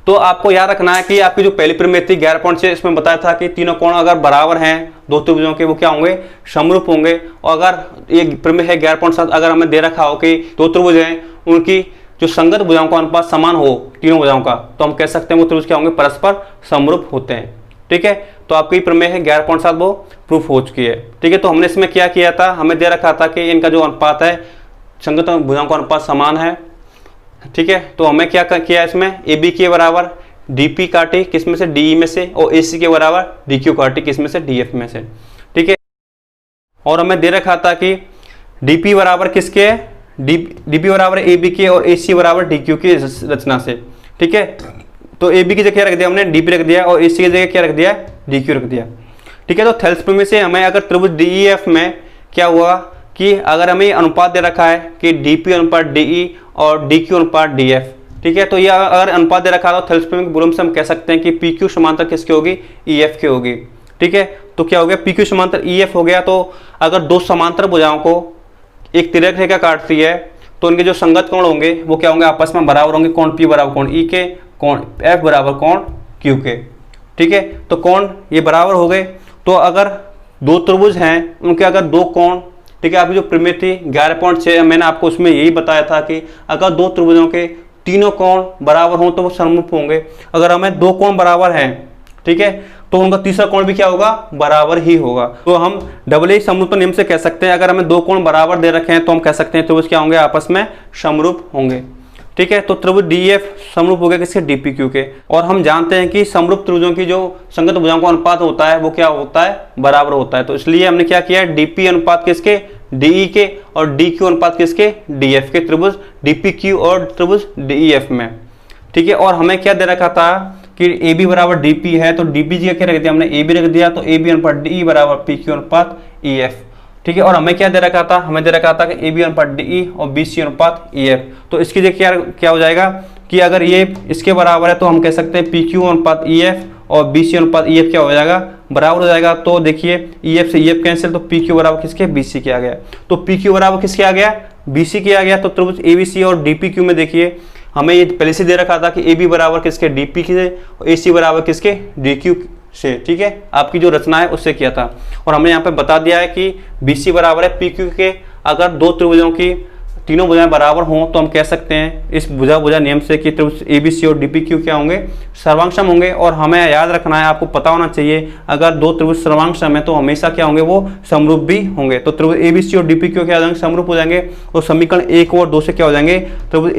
तो आपको याद रखना है कि आपकी जो पहली प्रमेय थी 11.6, इसमें बताया था कि तीनों कोण अगर बराबर हैं दो त्रिभुजों के, वो क्या होंगे, समरूप होंगे। और अगर ये प्रमेय है 11.7, अगर हमें दे रखा हो कि दो त्रिभुज हैं, उनकी जो संगत भुजाओं का अनुपात समान हो तीनों भुजाओं का, तो हम कह सकते हैं वो त्रिभुज क्या होंगे, परस्पर समरूप होते हैं, ठीक है। तो आपकी प्रमेय है 11.7 वो प्रूफ हो चुकी है, ठीक है। तो हमने इसमें क्या किया था, हमें दे रखा था कि इनका जो अनुपात है, संगत भुजाओं का अनुपात समान है, ठीक है। तो हमें क्या किया, इसमें ए बी के बराबर डी पी काटी किस में से, डी में से, और ए सी के बराबर डी क्यू काटी किस में से, डी एफ में से, ठीक है। और हमें दे रखा था कि डी पी बराबर किसके है, डी पी बराबर ए बी के और ए सी बराबर डी क्यू की रचना से, ठीक है। तो ए बी की जगह क्या रख दिया हमने, डी पी रख दिया, और ए सी की जगह क्या रख दिया, डी क्यू रख दिया, ठीक है। तो थेल्स प्रमेय से हमें अगर त्रिभुज डी ई एफ में क्या हुआ कि अगर हमें अनुपात दे रखा है कि डीपी अनुपात डीई और डीक्यू अनुपात डीएफ, ठीक है। तो ये अगर अनुपात दे रखा है तो थेल्सप्रमेय के से हम कह सकते हैं कि पी क्यू समांतर किसकी होगी, ईएफ की होगी, ठीक है। तो क्या हो गया, पी क्यू समांतर ईएफ हो गया। तो अगर दो समांतर भुजाओं को एक तिर्यक रेखा काटती है तो इनके जो संगत कोण होंगे वो क्या होंगे, आपस में बराबर होंगे। कोण P बराबर कोण E के, कोण F बराबर कोण Q के। ठीक है, तो कोण ये बराबर हो गए। तो अगर दो त्रिभुज हैं, उनके अगर दो कोण, ठीक है, आपकी जो प्रमेय थी 11.6 मैंने आपको उसमें यही बताया था कि अगर दो त्रिभुजों के तीनों कोण बराबर हों तो वो समरूप होंगे। अगर हमें दो कोण बराबर हैं, ठीक है, तो उनका तीसरा कोण भी क्या होगा, बराबर ही होगा। तो हम डबल ए समरूप नियम से कह सकते हैं, अगर हमें दो कोण बराबर दे रखे हैं तो हम कह सकते हैं त्रिभुज क्या होंगे, आपस में समरूप होंगे। ठीक है, तो त्रिभुज DEF समरूप हो गया किसके, DPQ के। और हम जानते हैं कि समरूप त्रिभुजों की जो संगत भुजाओं का अनुपात होता है वो क्या होता है, बराबर होता है। तो इसलिए हमने क्या किया है, DP अनुपात किसके, DE के, और DQ अनुपात किसके, DF के, त्रिभुज DPQ और त्रिभुज DEF में। ठीक है, और हमें क्या दे रखा था कि AB बराबर DP है, तो DP जी का क्या रख दिया हमने, AB रख दिया, तो AB अनुपात DE बराबर PQ अनुपात EF। ठीक है, और हमें क्या दे रखा था, हमें दे रखा था कि AB अनुपात DE और BC अनुपात EF। तो इसकी जगह क्या हो जाएगा कि अगर ये इसके बराबर है तो हम कह सकते हैं PQ अनुपात EF और BC अनुपात EF क्या हो जाएगा, बराबर हो जाएगा। तो देखिए EF से EF कैंसिल, तो PQ बराबर किसके, BC के आ गया। तो PQ बराबर किसके आ गया, BC के आ गया। तो त्रिभुज ABC और DPQ में देखिए हमें ये पहले से दे रखा था कि AB बराबर किसके, DP से, और AC बराबर किसके, DQ से। ठीक है, आपकी जो रचना है उससे किया था। और हमने यहाँ पे बता दिया है कि BC बराबर है PQ के। अगर दो त्रिभुजों की तीनों भुजाएं बराबर हों तो हम कह सकते हैं इस भुजा भुजा नियम से कि त्रिभुज ABC और DPQ क्या होंगे, सर्वांगसम होंगे। और हमें याद रखना है, आपको पता होना चाहिए, अगर दो त्रिभुज सर्वांगसम है तो हमेशा क्या होंगे, वो समरूप भी होंगे। तो त्रिभुज ABC और DPQ क्या हो जाएंगे, समरूप हो जाएंगे। और समीकरण 1 और 2 से क्या हो जाएंगे, त्रिभुज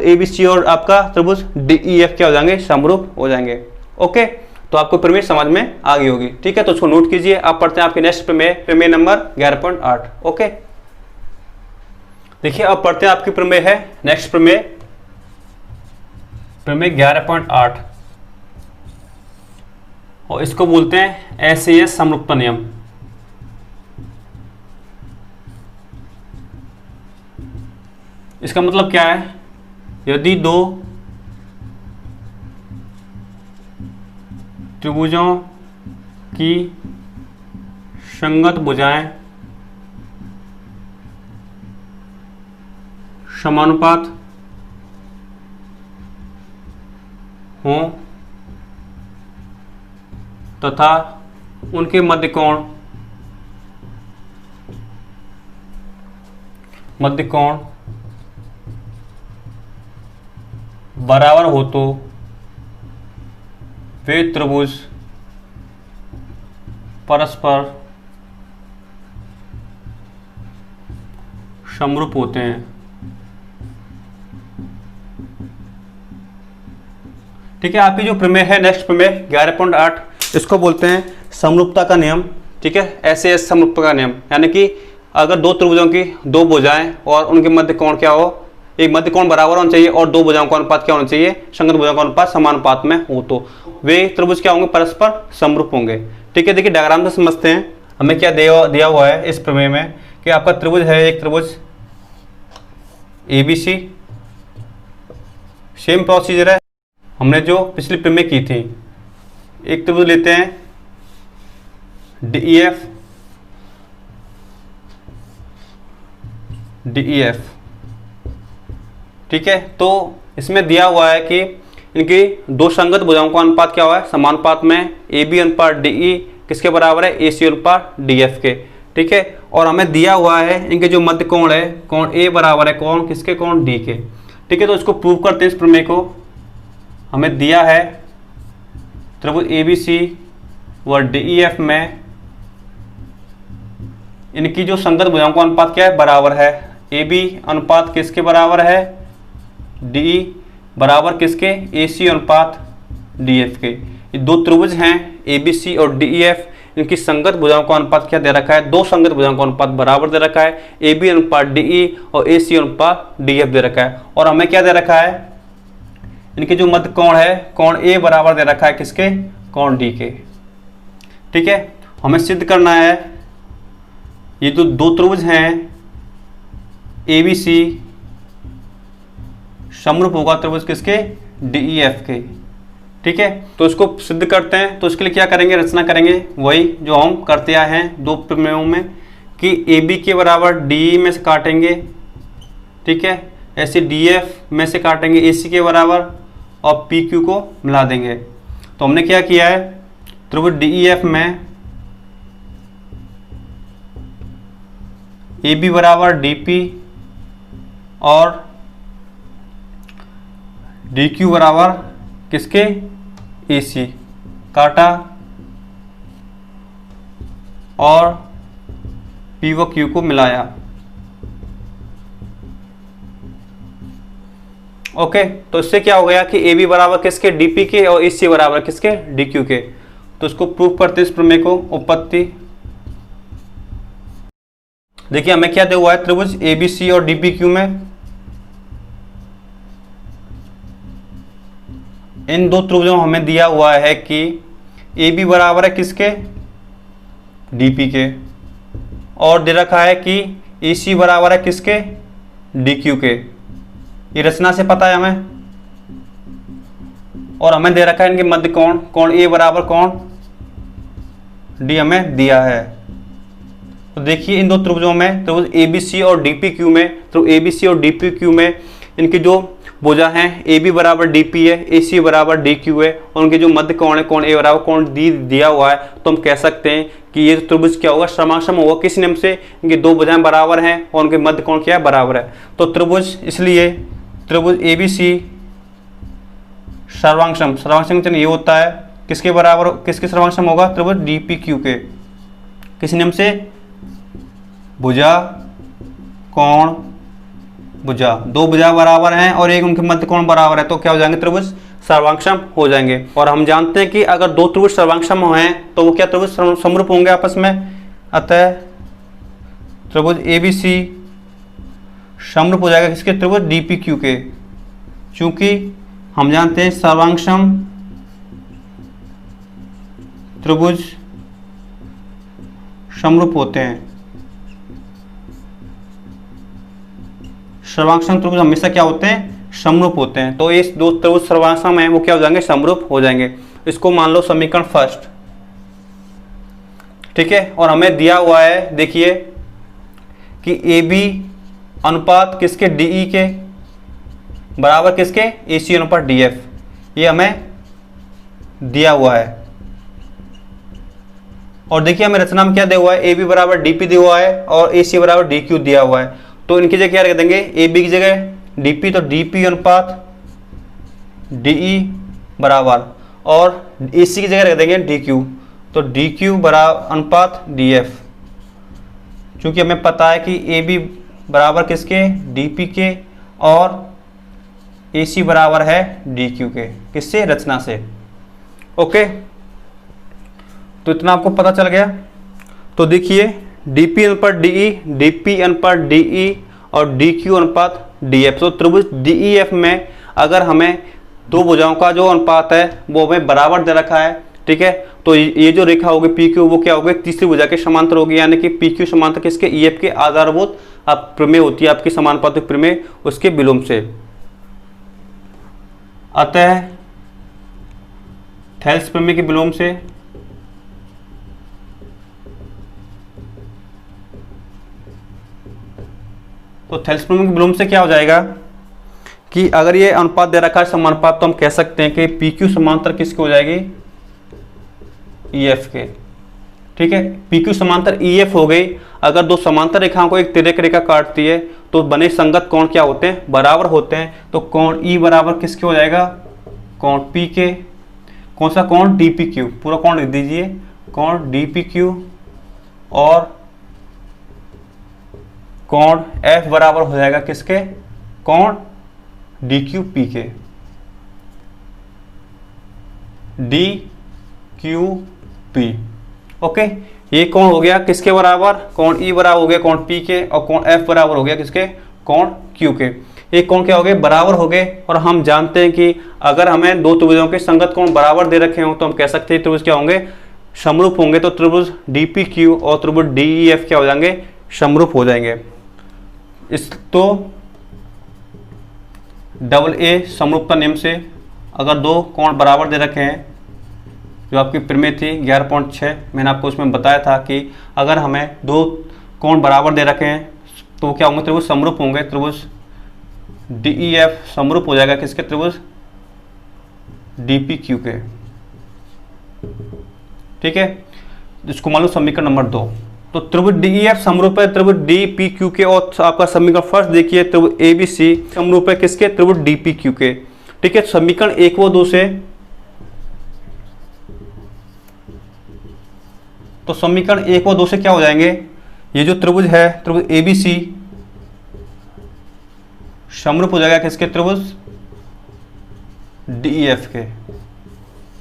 ABC और आपका त्रिभुज DEF क्या हो जाएंगे, समरूप हो जाएंगे। ओके, तो आपको प्रमेय समझ में आ गई होगी। ठीक है, तो उसको नोट कीजिए। आप पढ़ते हैं आपके नेक्स्ट प्रमेय नंबर 11.8। ओके, देखिए अब पढ़ते हैं आपकी प्रमेय है नेक्स्ट प्रमेय 11.8, और इसको बोलते हैं SAS समरूपता नियम। इसका मतलब क्या है, यदि दो त्रिभुजों की संगत भुजाएं समानुपात हों तथा उनके मध्य कोण बराबर हो तो वे त्रिभुज परस्पर समरूप होते हैं। ठीक है, आपकी जो प्रमेय है नेक्स्ट प्रमेय 11.8, इसको बोलते हैं समरूपता का नियम। ठीक है, SAS समरूपता का नियम, यानी कि अगर दो त्रिभुजों की दो भुजाएं और उनके मध्य कोण क्या हो, एक मध्य कोण बराबर होना चाहिए और दो भुजाओं का अनुपात क्या होना चाहिए, संगत भुजाओं का अनुपात समानुपात में हो तो वे त्रिभुज क्या होंगे, परस्पर समरूप होंगे। ठीक है, देखिए डायग्राम से समझते हैं। हमें क्या दिया हुआ है इस प्रमेय में कि आपका त्रिभुज है, एक त्रिभुज ABC, सेम प्रोसीजर है हमने जो पिछली प्रमेय की थी। एक त्रिभुज लेते हैं DEF। ठीक है, तो इसमें दिया हुआ है कि इनकी दो संगत भुजाओं का अनुपात क्या हुआ है, समानुपात में। AB अनुपात DE किसके बराबर है, AC अनुपात DF के। ठीक है, और हमें दिया हुआ है इनके जो मध्य कोण है, कोण A बराबर है कोण किसके, कोण D के। ठीक है, तो इसको प्रूव करते हैं। इस प्रमेय को हमें दिया है त्रिभुज ABC व DEF में इनकी जो संगत भुजाओं का अनुपात क्या है, बराबर है। AB अनुपात किसके बराबर है, DE बराबर किसके, AC अनुपात DF के। ये दो त्रिभुज हैं ABC और DEF, इनकी संगत भुजाओं का अनुपात क्या दे रखा है, दो संगत भुजाओं का अनुपात बराबर दे रखा है। AB अनुपात DE और AC अनुपात DF दे रखा है। और हमें क्या दे रखा है, इनके जो मध्य कोण है, कोण A बराबर दे रखा है किसके, कोण D के। ठीक है, हमें सिद्ध करना है ये जो दो त्रिभुज हैं ABC समरूप होगा त्रिभुज किसके, DEF के। ठीक है, तो इसको सिद्ध करते हैं। तो इसके लिए क्या करेंगे, रचना करेंगे वही जो हम करते आए हैं दो प्रमेयों में कि AB के बराबर DE में से काटेंगे ठीक है। ऐसे DF में से काटेंगे AC के बराबर और PQ को मिला देंगे। तो हमने क्या किया है, त्रिभुज DEF में AB बराबर DP और DQ बराबर किसके, AC काटा और P व Q को मिलाया। ओके, तो इससे क्या हो गया कि AB बराबर किसके, DP के और AC बराबर किसके, DQ के। तो इसको प्रूव करते इस प्रमेय को, उत्पत्ति। देखिए हमें क्या दिया हुआ है, त्रिभुज ABC और DPQ में इन दो त्रिभुजों में हमें दिया हुआ है कि AB बराबर है किसके, DP के, और दे रखा है कि AC बराबर है किसके, DQ के। ये रचना से पता है हमें। और हमें दे रखा है इनके मध्य कोण, कोण A बराबर कोण D हमें दिया है। तो देखिए इन दो त्रिभुजों में, त्रिभुज ABC और DPQ में, तो ABC और DPQ में इनकी जो भुजा हैं, AB बराबर DP है, AC बराबर DQ है, और उनके जो मध्य कोण है, कोण A बराबर कोण D दिया हुआ है। तो हम कह सकते हैं कि ये त्रिभुज क्या होगा, श्रमांशम होगा। किस नियम से, इनकी दो भुजाएं बराबर हैं और उनके मध्य कोण क्या है, बराबर है। तो त्रिभुज, इसलिए त्रिभुज ABC सर्वांशम, सर्वांशम चिन्ह ये होता है किसके बराबर, किसके सर्वांशम होगा, त्रिभुज DPQ के। किस नियम से, भुजा कोण भुजा, दो भुजा बराबर हैं और एक उनके मध्य कोण बराबर है, तो क्या हो जाएंगे, त्रिभुज सर्वांशम हो जाएंगे। और हम जानते हैं कि अगर दो त्रिभुज सर्वांशम हैं तो वो क्या, त्रिभुज समरूप होंगे आपस में। अतः त्रिभुज ABC समरूप हो जाएगा किसके, त्रिभुज DPQ के। चूंकि हम जानते हैं सर्वांशम त्रिभुज समरूप होते हैं। सर्वांशम त्रिभुज हमेशा क्या होते हैं, समरूप होते हैं। तो ये दो त्रिभुज सर्वांशम है वो क्या हो जाएंगे, समरूप हो जाएंगे। इसको मान लो समीकरण फर्स्ट, ठीक है। और हमें दिया हुआ है, देखिए कि AB अनुपात किसके, DE के बराबर किसके, AC अनुपात DF, ये हमें दिया हुआ है। और देखिए हमें रचना में क्या दिया हुआ है, AB बराबर DP दिया हुआ है और AC बराबर DQ दिया हुआ है। तो इनकी जगह क्या रख देंगे, AB की जगह DP, तो DP अनुपात DE बराबर, और AC की जगह रख देंगे DQ, तो DQ बराबर अनुपात DF। क्योंकि हमें पता है कि AB बराबर किसके, DP के, और AC बराबर है DQ के। किससे, रचना से। ओके, तो इतना आपको पता चल गया। तो देखिए DP अनुपात DE, DP अनुपात DE और DQ अनुपात DF। तो त्रिभुज DEF में अगर हमें दो भुजाओं का जो अनुपात है वो हमें बराबर दे रखा है, ठीक है। तो ये जो रेखा होगी PQ वो क्या होगी, तीसरी भुजा के समांतर होगी, यानी कि PQ समांतर किसके, EF के आधारभूत अब प्रमेय होती है आपकी समानुपातिक प्रमेय, उसके विलोम से। अतः थेल्स प्रमेय के विलोम से तो थेल्स प्रमेय के विलोम से क्या हो जाएगा कि अगर ये अनुपात दे रखा है समानुपात, तो हम कह सकते हैं कि PQ समांतर किसके हो जाएगी, EF के, ठीक है। PQ समांतर EF हो गई। अगर दो समांतर रेखाओं को एक तिर्यक रेखा काटती है तो बने संगत कोण क्या होते हैं, बराबर होते हैं। तो कोण E बराबर किसके हो जाएगा, कोण P के। कौन सा कोण, DPQ, पूरा कोण लिख दीजिए, कोण DPQ, और कोण F बराबर हो जाएगा किसके, कोण DQP के, DQP। ओके, ये कोण हो गया किसके बराबर, कोण E बराबर हो गया कोण P के, और कोण F बराबर हो गया किसके, कोण Q के। ये कोण क्या हो गए, बराबर हो गए। और हम जानते हैं कि अगर हमें दो त्रिभुजों के संगत कोण बराबर दे रखे हों तो हम कह सकते हैं त्रिभुज क्या होंगे, समरूप होंगे। तो त्रिभुज DPQ और त्रिभुज DEF क्या हो जाएंगे, समरूप हो जाएंगे। इस तो AA समरूपता नियम से अगर दो कोण बराबर दे रखे हैं, जो आपकी प्रमेय थी 11.6, मैंने आपको उसमें बताया था कि अगर हमें दो कोण बराबर दे रखे हैं तो क्या होंगे, त्रिभुज समरूप होंगे। त्रिभुज DEF समरूप हो जाएगा किसके, त्रिभुज DPQ के। ठीक है, इसको मान लो समीकरण नंबर 2। तो त्रिभुज DEF समरूप है त्रिभुज DPQ के, और आपका समीकरण फर्स्ट देखिए त्रिभुज ABC समरूप है किसके, त्रिभुज DPQ के। ठीक है, समीकरण 1 व 2 से, तो समीकरण 1 व 2 से क्या हो जाएंगे, ये जो त्रिभुज है त्रिभुज ABC समरूप हो जाएगा किसके, त्रिभुज DEF के।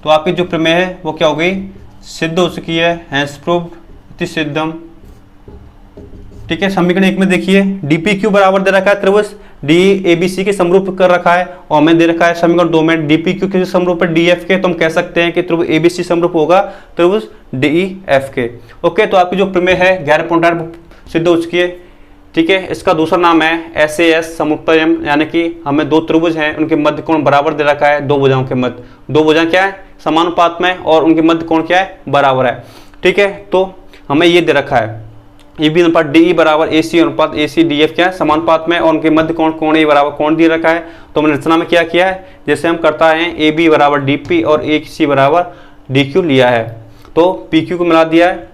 तो आपकी जो प्रमेय है वो क्या हो गई, सिद्ध हो चुकी है, हैंस प्रूव्ड इति सिद्धम। ठीक है, समीकरण 1 में देखिए DPQ बराबर दे रखा है त्रिभुज DABC के समरूप कर रखा है, और हमें दे रखा है समीकरण 2 में DPQ के समरूप है DF के, तो हम कह सकते हैं कि त्रिभुज ABC समरूप होगा त्रिभुज DEF के। ओके, तो आपकी जो प्रमेय है 11.8 सिद्ध हो चुकी है। ठीक है, इसका दूसरा नाम है SAS समरूपता नियम, यानी कि हमें दो त्रिभुज हैं, उनके मध्य कोण बराबर दे रखा है, दो भुजाओं के मध्य, दो भुजाएं क्या है, समानुपात में, और उनके मध्य कोण क्या है, बराबर है। ठीक है, तो हमें ये दे रखा है AB अनुपात DE बराबर AC अनुपात AC DF क्या है, समानुपात में, और उनके मध्य कोण कोण A बराबर कोण दे रखा है। तो हमने रचना में क्या किया है, जैसे हम करता है AB बराबर DP और AC बराबर DQ लिया है, तो PQ को मिला दिया है।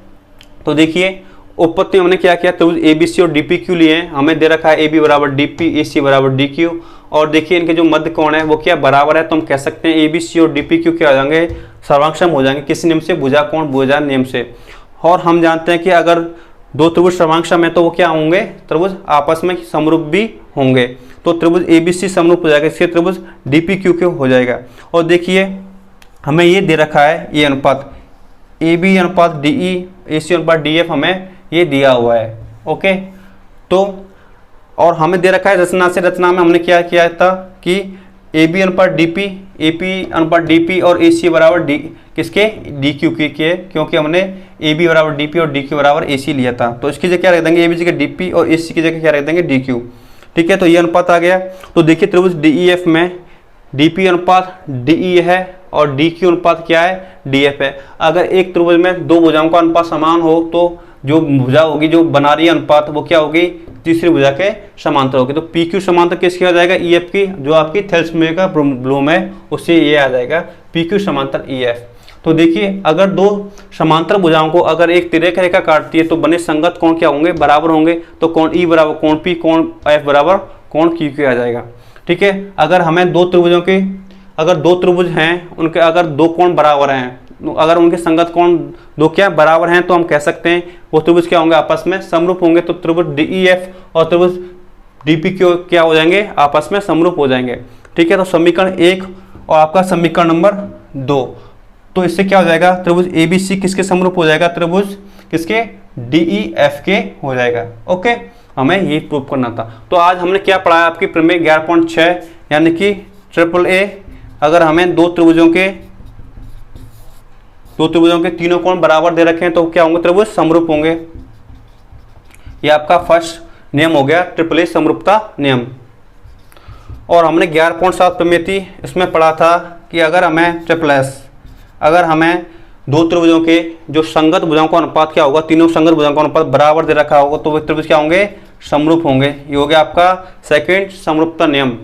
तो देखिए उत्पत्ति हमने क्या किया, त्रिभुज ABC और DPQ लिए हैं, हमें दे रखा है AB बराबर DP, AC बराबर DQ, और देखिए इनके जो मध्य कोण है वो क्या बराबर है, तो हम कह सकते हैं ABC और DPQ क्या हो जाएंगे, सर्वांगसम हो जाएंगे, किस नियम से, भुजा कोण भुजा नियम से। और हम जानते हैं कि अगर दो त्रिभुज सर्वांगसम है तो वो क्या होंगे, त्रिभुज आपस में समरूप भी होंगे। तो त्रिभुज ABC समरूप हो जाएगा, इसके त्रिभुज DPQ के हो जाएगा। और देखिए हमें ये दे रखा है, ये अनुपात AB अनुपात DE, AC अनुपात DF हमें ये दिया हुआ है। ओके, तो और हमें दे रखा है रचना से, रचना में हमने क्या किया था कि AB अनुपात DP, AP अनुपात DP और AC बराबर D किसके, DQ के, क्योंकि हमने AB बराबर DP और DQ बराबर AC लिया था। तो इसकी जगह क्या रख देंगे, AB की जगह DP और AC की जगह क्या रख देंगे, DQ। ठीक है, तो ये अनुपात आ गया। तो देखिए त्रिभुज DEF में DP अनुपात DE है और DQ अनुपात क्या है, DF है। अगर एक त्रिभुज में दो भुजाओं का अनुपात समान हो तो जो भुजा होगी, जो बना रही है अनुपात, वो क्या होगी, तीसरी भुजा के समांतर होगी। तो PQ समांतर किसकी आ जाएगा, EF की, जो आपकी थेल्समेयर का ब्लूम है उससे ये आ जाएगा PQ समांतर EF। तो देखिए अगर दो समांतर भुजाओं को अगर एक तिर्यक रेखा काटती है तो बने संगत कोण क्या होंगे, बराबर होंगे। तो कोण E बराबर कोण P, कोण F बराबर कोण Q आ जाएगा। ठीक है, अगर हमें दो त्रिभुजों के, अगर दो त्रिभुज हैं उनके अगर दो कोण बराबर हैं, अगर उनके संगत कोण दो क्या बराबर हैं, तो हम कह सकते हैं वो त्रिभुज क्या होंगे, आपस में समरूप होंगे। तो त्रिभुज DEF और त्रिभुज DPQ क्या हो जाएंगे, आपस में समरूप हो जाएंगे। ठीक है, तो समीकरण 1 और आपका समीकरण नंबर 2, तो इससे क्या हो जाएगा, त्रिभुज ABC किसके समरूप हो जाएगा, त्रिभुज किसके, DEF के हो जाएगा। ओके, हमें ये प्रूव करना था। तो आज हमने क्या पढ़ा है, आपकी प्रमेय 11.6 यानी कि AAA, अगर हमें दो त्रिभुजों के तीनों कोण बराबर दे रखे हैं तो क्या होंगे, त्रिभुज समरूप होंगे। ये आपका फर्स्ट नियम हो गया, AAA समरूपता नियम। और हमने 11.7 प्रमेय थी, इसमें पढ़ा था कि अगर हमें AAA, अगर हमें दो त्रिभुजों के जो संगत भुजाओं का अनुपात क्या होगा, तीनों संगत भुजाओं का अनुपात बराबर दे रखा होगा तो वे त्रिभुज क्या होंगे, समरूप होंगे। ये हो गया आपका सेकंड समरूपता नियम।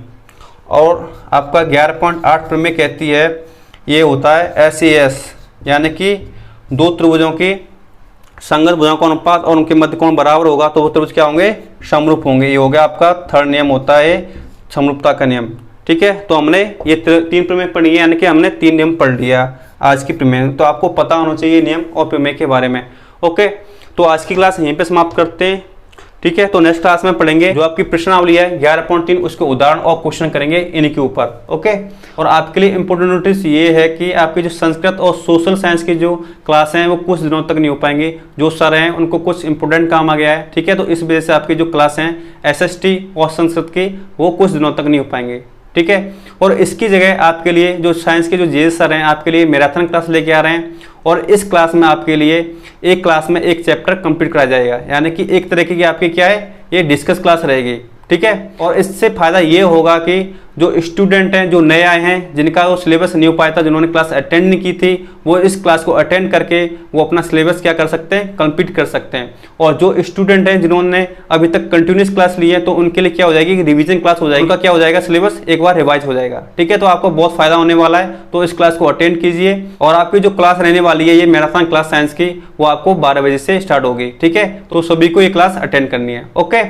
और आपका 11.8 प्रमेय कहती है, ये होता है SAS, यानी कि दो त्रिभुजों की संगत भुजाओं का अनुपात और उनके मध्य कोण बराबर होगा तो वो त्रिभुज क्या होंगे, समरूप होंगे। ये हो गया आपका थर्ड नियम होता है समरूपता का नियम। ठीक है, तो हमने ये तीन प्रमेय पढ़ी है, यानी कि हमने 3 नियम पढ़ लिया आज की प्रमेय। तो आपको पता होना चाहिए नियम और प्रमेय के बारे में। ओके, तो आज की क्लास यहीं पे समाप्त करते हैं। ठीक है, तो नेक्स्ट क्लास में पढ़ेंगे जो आपकी प्रश्नावली है 11.3, उसके उदाहरण और क्वेश्चन करेंगे इन्हीं के ऊपर। ओके, और आपके लिए इंपॉर्टेंट नोटिस ये है कि आपकी जो संस्कृत और सोशल साइंस की जो क्लास हैं वो कुछ दिनों तक नहीं हो पाएंगी। जो सर हैं उनको कुछ इंपॉर्टेंट काम आ गया है। ठीक है, तो इस वजह से आपकी जो क्लास हैं SST और संस्कृत की वो कुछ दिनों तक नहीं हो पाएंगे। ठीक है, और इसकी जगह आपके लिए जो साइंस के जो JS सर हैं आपके लिए मैराथन क्लास लेके आ रहे हैं, और इस क्लास में आपके लिए एक क्लास में एक चैप्टर कंप्लीट कराया जाएगा, यानी कि एक तरीके की आपकी क्या है, ये डिस्कस क्लास रहेगी। ठीक ठीक है। और इससे फायदा ये होगा कि जो स्टूडेंट हैं, जो नए आए हैं, जिनका वो सिलेबस नहीं हो पाया था, जिन्होंने क्लास अटेंड नहीं की थी, वो इस क्लास को अटेंड करके वो अपना सिलेबस क्या कर सकते हैं, कंप्लीट कर सकते हैं। और जो स्टूडेंट हैं जिन्होंने अभी तक कंटिन्यूस क्लास ली है, तो उनके लिए क्या हो जाएगी, रिवीजन क्लास हो जाएगी, उनका क्या हो जाएगा, सिलेबस एक बार रिवाइज हो जाएगा। ठीक है, तो आपको बहुत फायदा होने वाला है, तो इस क्लास को अटेंड कीजिए। और आपकी जो क्लास रहने वाली है, ये मैराथन क्लास साइंस की, वो आपको 12 बजे से स्टार्ट होगी। ठीक है, तो सभी को ये क्लास अटेंड करनी है। ओके,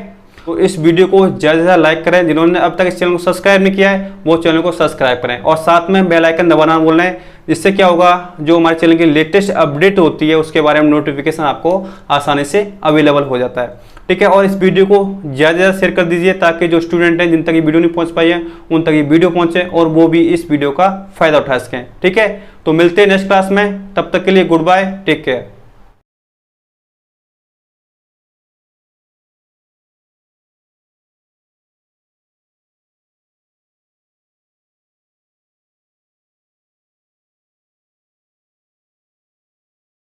तो इस वीडियो को ज़्यादा से ज़्यादा लाइक करें। जिन्होंने अब तक इस चैनल को सब्सक्राइब नहीं किया है, वो चैनल को सब्सक्राइब करें और साथ में बेल आइकन दबाना बोल रहे हैं। जिससे क्या होगा, जो हमारे चैनल की लेटेस्ट अपडेट होती है उसके बारे में नोटिफिकेशन आपको आसानी से अवेलेबल हो जाता है। ठीक है, और इस वीडियो को ज़्यादा से ज़्यादा शेयर कर दीजिए, ताकि जो स्टूडेंट हैं जिन तक ये वीडियो नहीं पहुंच पाई है, उन तक ये वीडियो पहुंचे और वो भी इस वीडियो का फायदा उठा सकें। ठीक है, तो मिलते हैं नेक्स्ट क्लास में, तब तक के लिए गुड बाय, टेक केयर।